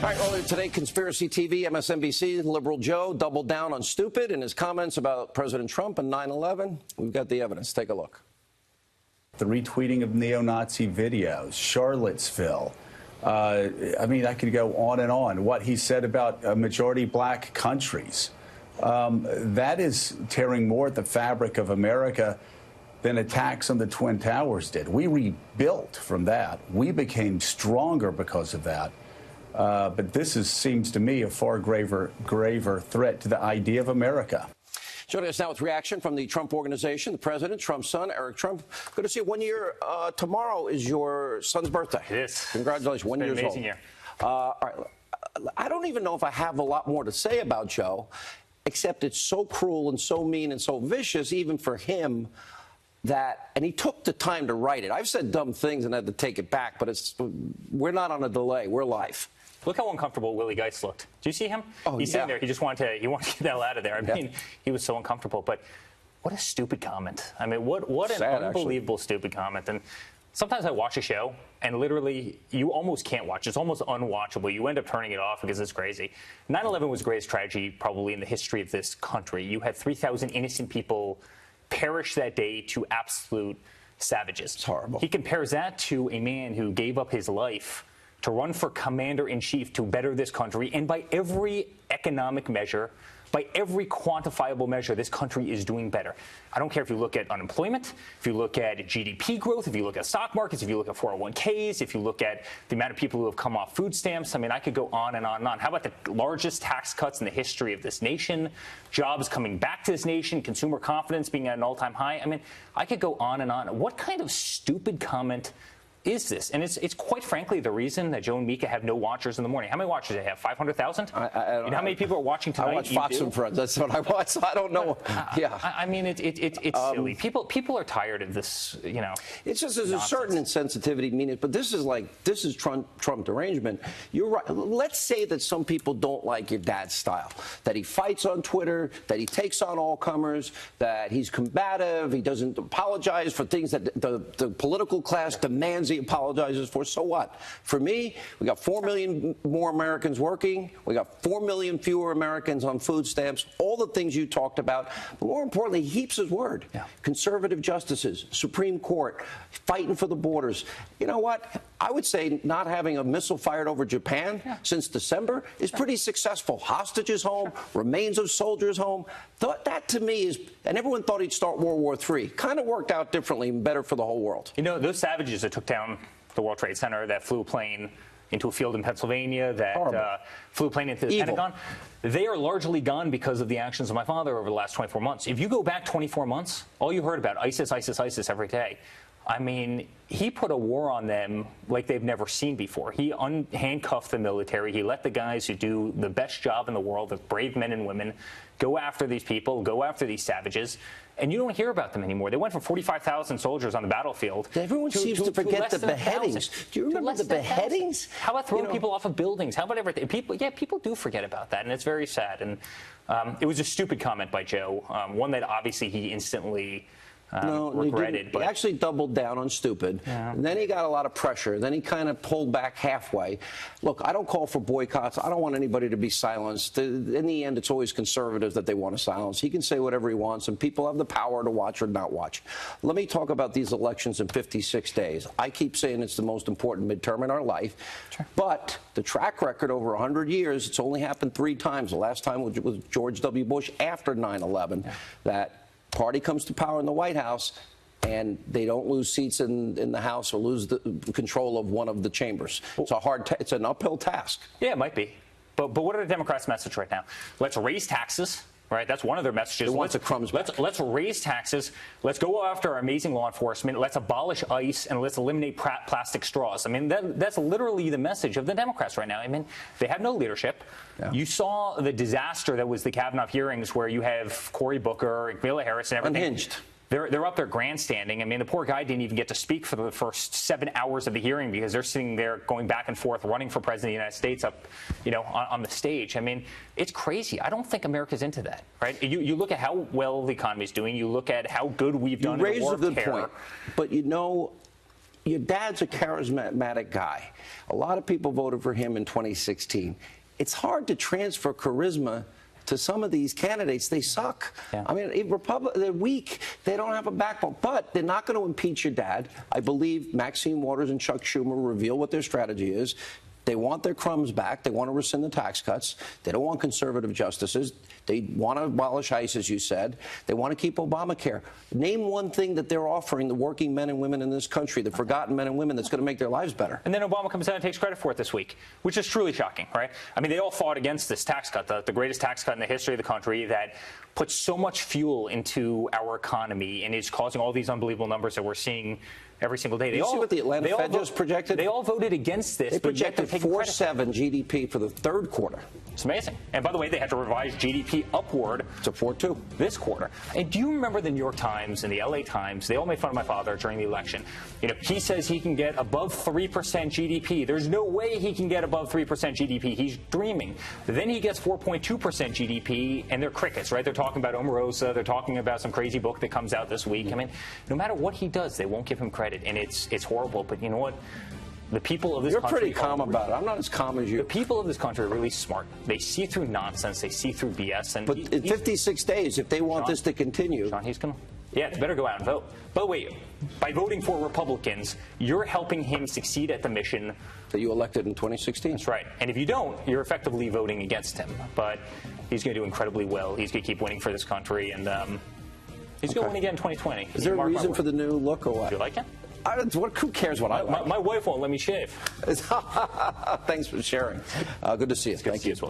All right, earlier today, Conspiracy TV, MSNBC, liberal Joe doubled down on stupid in his comments about President Trump and 9/11. We've got the evidence. Take a look. The retweeting of neo-Nazi videos, Charlottesville. I mean, I could go on and on. What he said about majority black countries. That is tearing more at the fabric of America than attacks on the Twin Towers did. We rebuilt from that. We became stronger because of that. But this seems to me a far graver threat to the idea of America. Joining us now with reaction from the Trump Organization, the president, Trump's son, Eric Trump. Good to see you. 1 year tomorrow is your son's birthday. It is. Congratulations. 1 year old. Amazing year. All right. I don't even know if I have a lot more to say about Joe, except it's so cruel and so mean and so vicious, even for him. And he took the time to write it. I've said dumb things and had to take it back, but we're not on a delay. We're live. Look how uncomfortable Willie Geist looked. Do you see him? Oh, He's sitting there. He just wanted to get the hell out of there. I mean, yeah. He was so uncomfortable. But what a stupid comment. I mean, what an Sad, unbelievable stupid comment. And sometimes I watch a show, and literally you almost can't watch. It's almost unwatchable. You end up turning it off because it's crazy. 9/11 was the greatest tragedy probably in the history of this country. You had 3,000 innocent people perish that day to absolute savages. It's horrible. He compares that to a man who gave up his life to run for commander-in-chief to better this country, and by every economic measure, by every quantifiable measure, this country is doing better. I don't care if you look at unemployment, if you look at GDP growth, if you look at stock markets, if you look at 401ks, if you look at the amount of people who have come off food stamps. I mean, I could go on and on and on. How about the largest tax cuts in the history of this nation, jobs coming back to this nation, consumer confidence being at an all-time high? I mean, I could go on and on. What kind of stupid comment is this? And it's quite frankly the reason that Joe and Mika have no watchers in the morning. How many watchers do they have? 500,000? You know how many people are watching tonight? I watch Fox and Friends. That's what I watch. So I don't know. Yeah. I mean, it's silly. People are tired of this. You know. It's just there's nonsense. A certain insensitivity, meaning, but this is Trump derangement. You're right. Let's say that some people don't like your dad's style. That he fights on Twitter. That he takes on all comers. That he's combative. He doesn't apologize for things that the political class demands he apologizes for. So what? For me, we got 4 million more Americans working. We got 4 million fewer Americans on food stamps. All the things you talked about. But more importantly, he keeps his word. Yeah. Conservative justices, Supreme Court, fighting for the borders. You know what? I would say not having a missile fired over Japan since December is pretty successful. Hostages home, remains of soldiers home. That to me is, and everyone thought he'd start World War III. Kind of worked out differently and better for the whole world. You know, those savages that took down the World Trade Center, that flew a plane into a field in Pennsylvania, that flew a plane into the Pentagon, they are largely gone because of the actions of my father over the last 24 months. If you go back 24 months, all you heard about ISIS, ISIS, ISIS every day. I mean, he put a war on them like they've never seen before. He unhandcuffed the military. He let the guys who do the best job in the world, the brave men and women, go after these people, go after these savages. And you don't hear about them anymore. They went from 45,000 soldiers on the battlefield. Everyone seems to forget the beheadings. Do you remember the beheadings? How about throwing people off of buildings? How about everything? People do forget about that, and it's very sad. And it was a stupid comment by Joe, one that obviously he instantly regretted. He actually doubled down on stupid. Yeah. And then he got a lot of pressure. Then he kind of pulled back halfway. Look, I don't call for boycotts. I don't want anybody to be silenced. In the end, it's always conservatives that they want to silence. He can say whatever he wants, and people have the power to watch or not watch. Let me talk about these elections in 56 days. I keep saying it's the most important midterm in our life. Sure. But the track record over 100 years, it's only happened 3 times. The last time was George W. Bush after 9/11. That party comes to power in the White House, and they don't lose seats in the House or lose the control of one of the chambers. It's it's an uphill task. Yeah, it might be. But what are the Democrats' message right now? Let's raise taxes. Right, that's one of their messages. Let's raise taxes. Let's go after our amazing law enforcement. Let's abolish ICE, and let's eliminate plastic straws. I mean, that's literally the message of the Democrats right now. I mean, they have no leadership. Yeah. You saw the disaster that was the Kavanaugh hearings, where you have Cory Booker and Kamala Harris and everything. Unhinged. They're up there grandstanding. I mean, the poor guy didn't even get to speak for the first 7 hours of the hearing because they're sitting there going back and forth, running for president of the United States up, on the stage. I mean, it's crazy. I don't think America's into that, right? You look at how well the economy's doing. You look at how good we've done in the war of terror. You raise a good point. But your dad's a charismatic guy. A lot of people voted for him in 2016. It's hard to transfer charisma to some of these candidates. They suck. Yeah. I mean, they're weak. They don't have a backbone. But they're not going to impeach your dad. I believe Maxine Waters and Chuck Schumer reveal what their strategy is. They want their crumbs back. They want to rescind the tax cuts. They don't want conservative justices. They want to abolish ICE, as you said. They want to keep Obamacare. Name one thing that they're offering the working men and women in this country, the forgotten men and women, that's going to make their lives better. And then Obama comes out and takes credit for it this week, which is truly shocking, right? I mean, they all fought against this tax cut, the greatest tax cut in the history of the country that puts so much fuel into our economy and is causing all these unbelievable numbers that we're seeing every single day. You see what the Atlanta Fed just projected? They all voted against this. They projected 4.7 GDP for the third quarter. It's amazing. And by the way, they had to revise GDP upward to 4.2 this quarter. And do you remember the New York Times and the LA Times? They all made fun of my father during the election. You know, he says he can get above 3% GDP. There's no way he can get above 3% GDP. He's dreaming. Then he gets 4.2% GDP, and they're crickets, right? They're talking about Omarosa. They're talking about some crazy book that comes out this week. I mean, no matter what he does, they won't give him credit, and it's horrible. But you know what? The people of this country... You're pretty calm about it. I'm not as calm as you. The people of this country are really smart. They see through nonsense. They see through BS. And but in 56 days, if they want this to continue... Sean, he's going to... Yeah, it's better go out and vote. But wait, by voting for Republicans, you're helping him succeed at the mission... that you elected in 2016. That's right. And if you don't, you're effectively voting against him. But he's going to do incredibly well. He's going to keep winning for this country. And he's going to win again in 2020. Is there a reason for the new look or what? Do you like it? Who cares what I like? My wife won't let me shave. Thanks for sharing. Good to see you. Thank you as well.